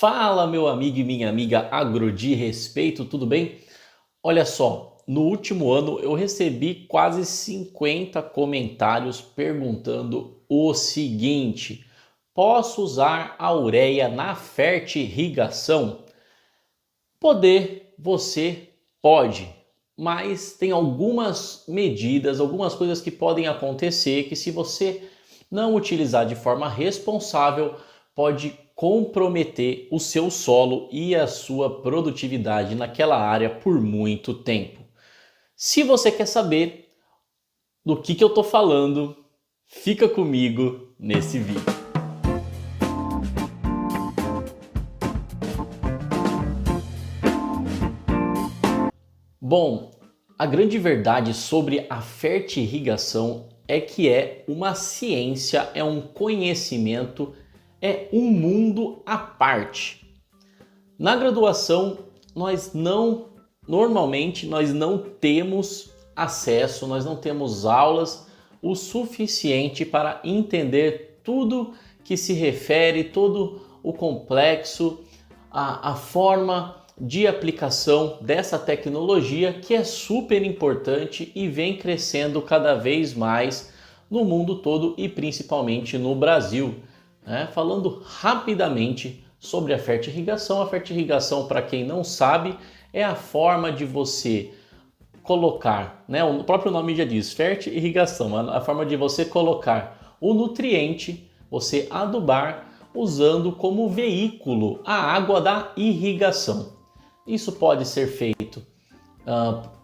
Fala, meu amigo e minha amiga agro de respeito, tudo bem? Olha só, no último ano eu recebi quase 50 comentários perguntando o seguinte: posso usar a ureia na fertirrigação? Poder, você pode, mas tem algumas medidas, algumas coisas que podem acontecer que, se você não utilizar de forma responsável, pode comprometer o seu solo e a sua produtividade naquela área por muito tempo. Se você quer saber do que eu estou falando, fica comigo nesse vídeo. Bom, a grande verdade sobre a fertirrigação é que é uma ciência, é um conhecimento, é um mundo à parte. Na graduação, normalmente nós não temos acesso, nós não temos aulas o suficiente para entender tudo que se refere, todo o complexo, a forma de aplicação dessa tecnologia, que é super importante e vem crescendo cada vez mais no mundo todo e principalmente no Brasil. Falando rapidamente sobre a fertirrigação. A fertirrigação, para quem não sabe, é a forma de você colocar, o próprio nome já diz, fertirrigação, a forma de você colocar o nutriente, você adubar, usando como veículo a água da irrigação. Isso pode ser feito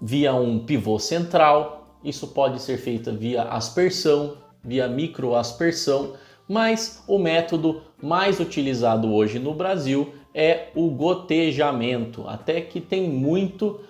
via um pivô central, isso pode ser feito via aspersão, via microaspersão, mas o método mais utilizado hoje no Brasil é o gotejamento, até que tem muito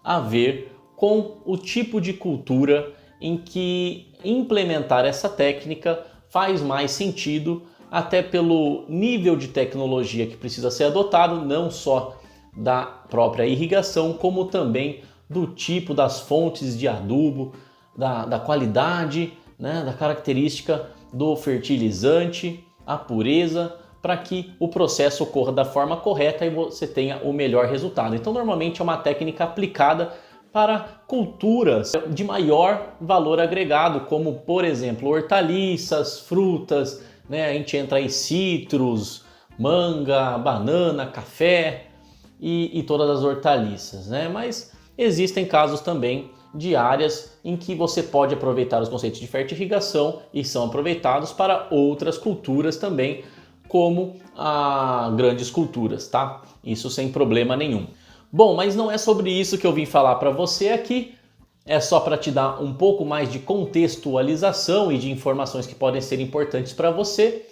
a ver com o tipo de cultura em que implementar essa técnica faz mais sentido, até pelo nível de tecnologia que precisa ser adotado, não só da própria irrigação, como também do tipo das fontes de adubo, da qualidade, da característica do fertilizante, a pureza, para que o processo ocorra da forma correta e você tenha o melhor resultado. Então, normalmente é uma técnica aplicada para culturas de maior valor agregado, como, por exemplo, hortaliças, frutas, a gente entra em citros, manga, banana, café e todas as hortaliças, Mas existem casos também de áreas em que você pode aproveitar os conceitos de fertirrigação e são aproveitados para outras culturas também, como grandes culturas, tá? Isso sem problema nenhum. Bom, mas não é sobre isso que eu vim falar para você aqui, é só para te dar um pouco mais de contextualização e de informações que podem ser importantes para você,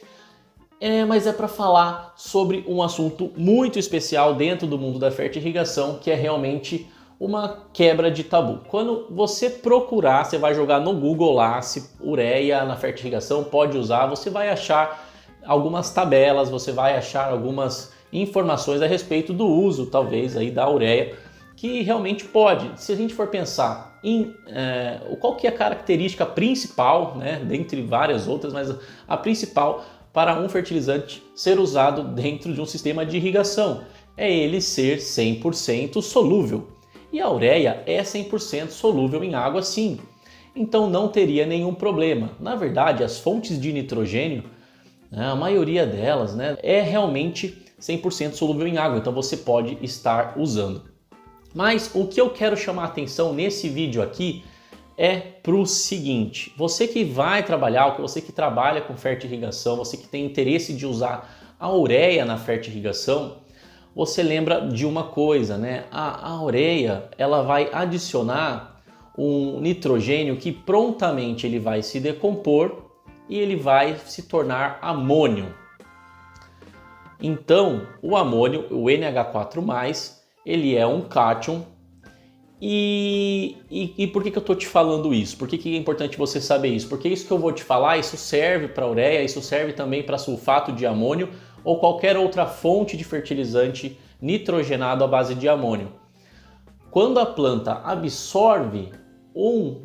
mas é para falar sobre um assunto muito especial dentro do mundo da fertirrigação, que é realmente uma quebra de tabu. Quando você procurar, você vai jogar no Google lá se ureia na fertirrigação pode usar, você vai achar algumas tabelas, você vai achar algumas informações a respeito do uso, talvez, aí da ureia, que realmente pode. Se a gente for pensar em qual que é a característica principal, dentre várias outras, mas a principal para um fertilizante ser usado dentro de um sistema de irrigação é ele ser 100% solúvel. E a ureia é 100% solúvel em água, sim. Então não teria nenhum problema. Na verdade, as fontes de nitrogênio, a maioria delas, é realmente 100% solúvel em água. Então você pode estar usando. Mas o que eu quero chamar a atenção nesse vídeo aqui é para o seguinte: você que vai trabalhar, você que trabalha com fertirrigação, você que tem interesse de usar a ureia na fertirrigação, você lembra de uma coisa, A ureia, ela vai adicionar um nitrogênio que prontamente ele vai se decompor e ele vai se tornar amônio. Então, o amônio, o NH4+, ele é um cátion. E por que eu estou te falando isso? Por que é importante você saber isso? Porque isso que eu vou te falar, isso serve para ureia, isso serve também para sulfato de amônio ou qualquer outra fonte de fertilizante nitrogenado à base de amônio. Quando a planta absorve o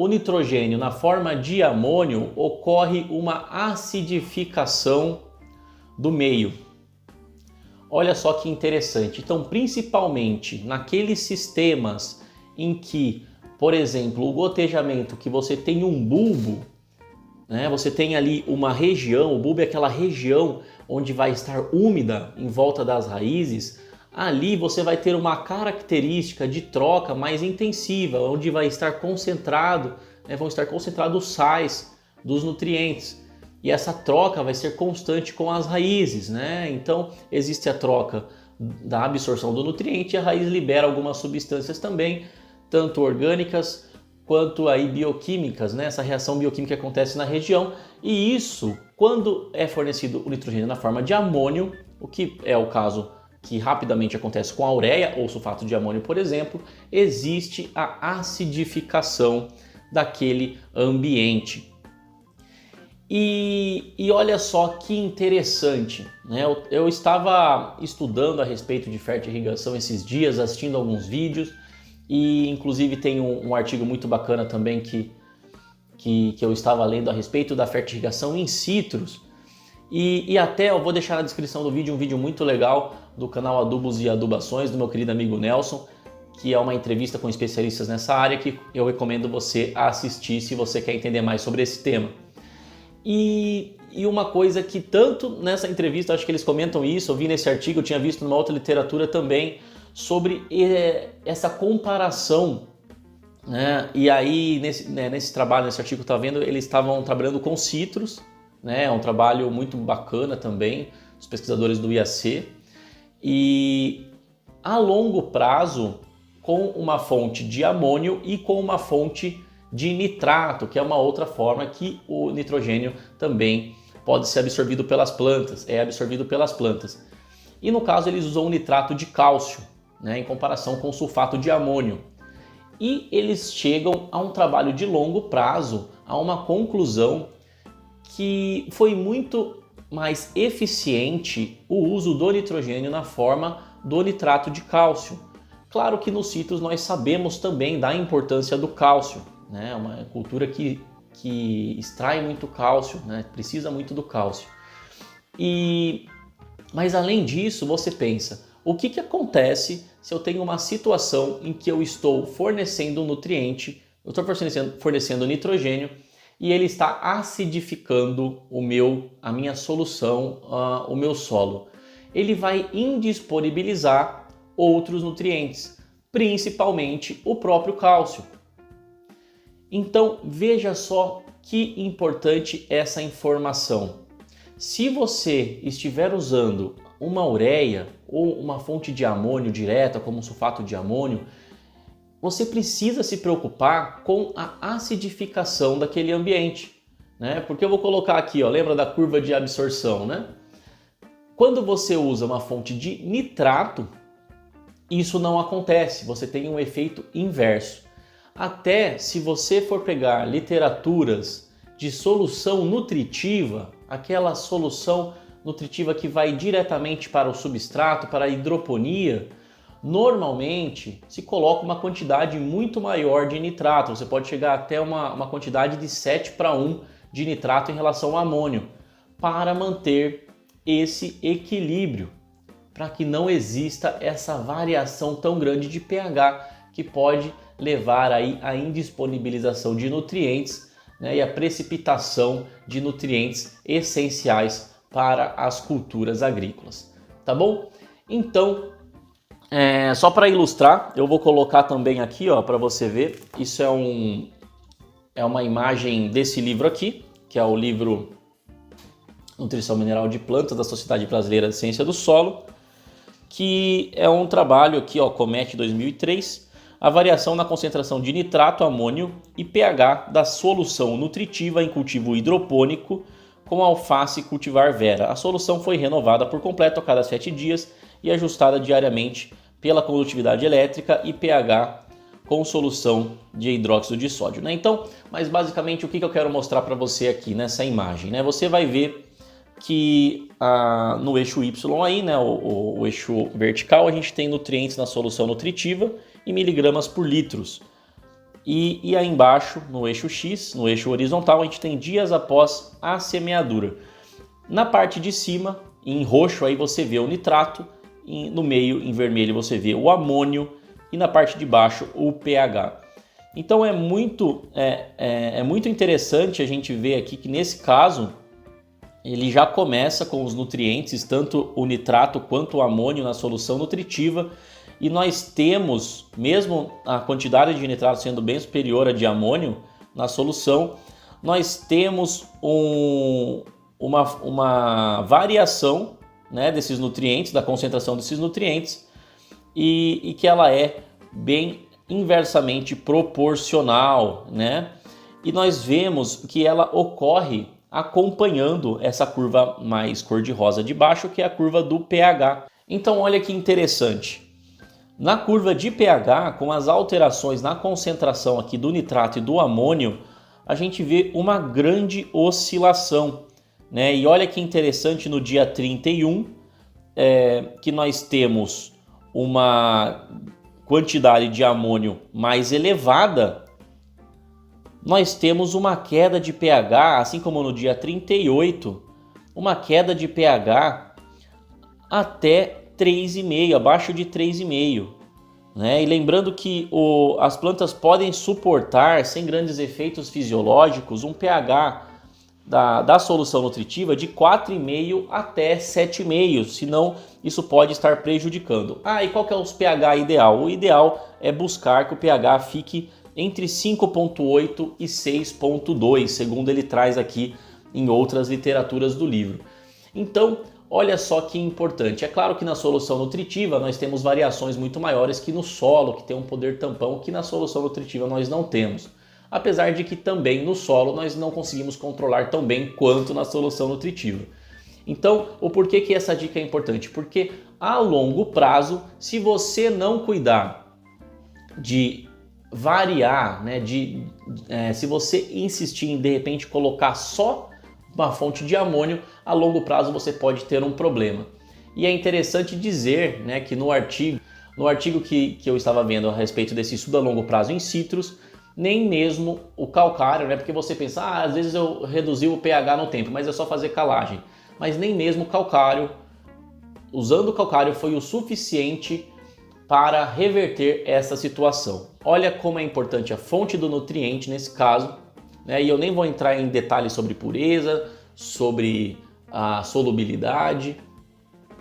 nitrogênio na forma de amônio, ocorre uma acidificação do meio. Olha só que interessante. Então, principalmente naqueles sistemas em que, por exemplo, o gotejamento, que você tem um bulbo, né? Você tem ali uma região, o bulbo é aquela região onde vai estar úmida em volta das raízes. Ali você vai ter uma característica de troca mais intensiva, onde vai estar concentrado, né? Vão estar concentrados os sais dos nutrientes. E essa troca vai ser constante com as raízes, né? Então existe a troca da absorção do nutriente e a raiz libera algumas substâncias também, tanto orgânicas quanto aí bioquímicas, né? Essa reação bioquímica acontece na região, e isso, quando é fornecido o nitrogênio na forma de amônio, o que é o caso que rapidamente acontece com a ureia ou sulfato de amônio, por exemplo, existe a acidificação daquele ambiente. E olha só que interessante, né? Eu estava estudando a respeito de fertirrigação esses dias, assistindo alguns vídeos, e inclusive tem um artigo muito bacana também que eu estava lendo a respeito da fertirrigação in sitrus. E até eu vou deixar na descrição do vídeo um vídeo muito legal do canal Adubos e Adubações, do meu querido amigo Nelson, que é uma entrevista com especialistas nessa área que eu recomendo você assistir se você quer entender mais sobre esse tema. E uma coisa que tanto nessa entrevista, acho que eles comentam isso, eu vi nesse artigo, eu tinha visto numa outra literatura também, sobre essa comparação, né? E aí nesse trabalho, nesse artigo que eu estava vendo, eles estavam trabalhando com citros, né? É um trabalho muito bacana também, os pesquisadores do IAC, e a longo prazo com uma fonte de amônio e com uma fonte de nitrato, que é uma outra forma que o nitrogênio também pode ser absorvido pelas plantas, é absorvido pelas plantas. E no caso eles usam o nitrato de cálcio, né, em comparação com o sulfato de amônio. E eles chegam a um trabalho de longo prazo, a uma conclusão que foi muito mais eficiente o uso do nitrogênio na forma do nitrato de cálcio. Claro que nos citros nós sabemos também da importância do cálcio, né? Uma cultura que extrai muito cálcio, né? Precisa muito do cálcio. Mas além disso, você pensa, o que acontece se eu tenho uma situação em que eu estou fornecendo um nutriente, eu estou fornecendo nitrogênio e ele está acidificando a minha solução, o meu solo? Ele vai indisponibilizar outros nutrientes, principalmente o próprio cálcio. Então veja só que importante essa informação. Se você estiver usando uma ureia ou uma fonte de amônio direta, como sulfato de amônio, você precisa se preocupar com a acidificação daquele ambiente, né? Porque eu vou colocar aqui, ó, lembra da curva de absorção, né? Quando você usa uma fonte de nitrato, isso não acontece, você tem um efeito inverso. Até se você for pegar literaturas de solução nutritiva, aquela solução nutritiva que vai diretamente para o substrato, para a hidroponia, normalmente se coloca uma quantidade muito maior de nitrato. Você pode chegar até uma quantidade de 7:1 de nitrato em relação ao amônio, para manter esse equilíbrio, para que não exista essa variação tão grande de pH que pode levar aí à indisponibilização de nutrientes, né, e a precipitação de nutrientes essenciais para as culturas agrícolas, tá bom? Então, só para ilustrar, eu vou colocar também aqui, ó, para você ver. Isso é uma imagem desse livro aqui, que é o livro Nutrição Mineral de Plantas da Sociedade Brasileira de Ciência do Solo, que é um trabalho aqui, ó, Comet 2003, a variação na concentração de nitrato, amônio e pH da solução nutritiva em cultivo hidropônico com alface cultivar vera. A solução foi renovada por completo a cada 7 dias e ajustada diariamente pela condutividade elétrica e pH com solução de hidróxido de sódio, né? Então, mas basicamente o que eu quero mostrar para você aqui nessa imagem, né? Você vai ver que no eixo Y aí, né, o eixo vertical, a gente tem nutrientes na solução nutritiva em miligramas por litros. E aí embaixo, no eixo X, no eixo horizontal, a gente tem dias após a semeadura. Na parte de cima, em roxo, aí você vê o nitrato no meio, em vermelho, você vê o amônio e na parte de baixo o pH. Então é muito interessante a gente ver aqui que nesse caso ele já começa com os nutrientes, tanto o nitrato quanto o amônio na solução nutritiva, e nós temos, mesmo a quantidade de nitrato sendo bem superior à de amônio na solução, nós temos uma variação, né, desses nutrientes, da concentração desses nutrientes, e que ela é bem inversamente proporcional, né? E nós vemos que ela ocorre acompanhando essa curva mais cor-de-rosa de baixo, que é a curva do pH. Então olha que interessante. Na curva de pH, com as alterações na concentração aqui do nitrato e do amônio, a gente vê uma grande oscilação, né? E olha que interessante, no dia 31, que nós temos uma quantidade de amônio mais elevada, nós temos uma queda de pH, assim como no dia 38, uma queda de pH até 3,5, abaixo de 3,5. Né? E lembrando que as plantas podem suportar, sem grandes efeitos fisiológicos, um pH da solução nutritiva de 4,5 até 7,5, senão isso pode estar prejudicando. E qual que é o pH ideal? O ideal é buscar que o pH fique entre 5,8 e 6,2, segundo ele traz aqui em outras literaturas do livro. Então, olha só que importante. É claro que na solução nutritiva nós temos variações muito maiores que no solo, que tem um poder tampão que na solução nutritiva nós não temos. Apesar de que também no solo nós não conseguimos controlar tão bem quanto na solução nutritiva. Então, o porquê que essa dica é importante? Porque a longo prazo, se você não cuidar de variar, né, se você insistir em de repente colocar só uma fonte de amônio, a longo prazo você pode ter um problema. E é interessante dizer, né, que no artigo que eu estava vendo a respeito desse estudo a longo prazo em citros, nem mesmo o calcário, né, porque você pensa, às vezes eu reduzi o pH no tempo, mas é só fazer calagem. Mas nem mesmo o calcário, usando o calcário, foi o suficiente para reverter essa situação. Olha como é importante a fonte do nutriente nesse caso, né? E eu nem vou entrar em detalhes sobre pureza, sobre a solubilidade,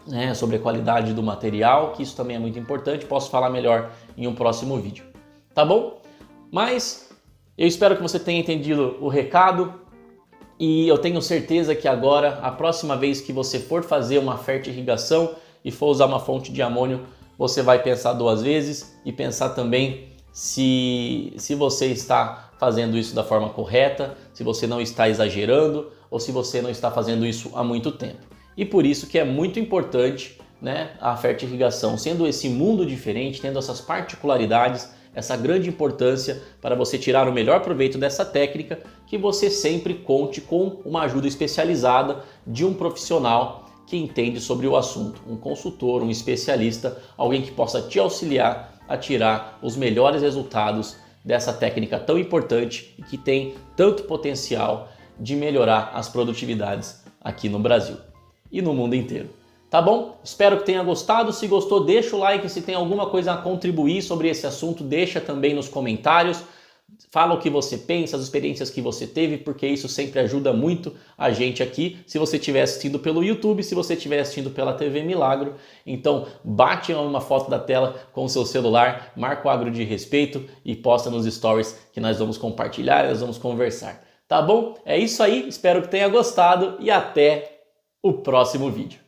né? Sobre a qualidade do material, que isso também é muito importante, posso falar melhor em um próximo vídeo, tá bom? Mas eu espero que você tenha entendido o recado e eu tenho certeza que agora, a próxima vez que você for fazer uma fertirrigação e for usar uma fonte de amônio, você vai pensar duas vezes e pensar também se você está fazendo isso da forma correta, se você não está exagerando ou se você não está fazendo isso há muito tempo. E por isso que é muito importante, né, a fertirrigação, sendo esse mundo diferente, tendo essas particularidades, essa grande importância para você tirar o melhor proveito dessa técnica, que você sempre conte com uma ajuda especializada de um profissional que entende sobre o assunto, um consultor, um especialista, alguém que possa te auxiliar a tirar os melhores resultados dessa técnica tão importante e que tem tanto potencial de melhorar as produtividades aqui no Brasil e no mundo inteiro. Tá bom? Espero que tenha gostado. Se gostou, deixa o like. Se tem alguma coisa a contribuir sobre esse assunto, deixa também nos comentários. Fala o que você pensa, as experiências que você teve, porque isso sempre ajuda muito a gente aqui. Se você estiver assistindo pelo YouTube, se você estiver assistindo pela TV Milagro, então bate uma foto da tela com o seu celular, marca o Agro de Respeito e posta nos stories que nós vamos compartilhar, nós vamos conversar. Tá bom? É isso aí, espero que tenha gostado e até o próximo vídeo.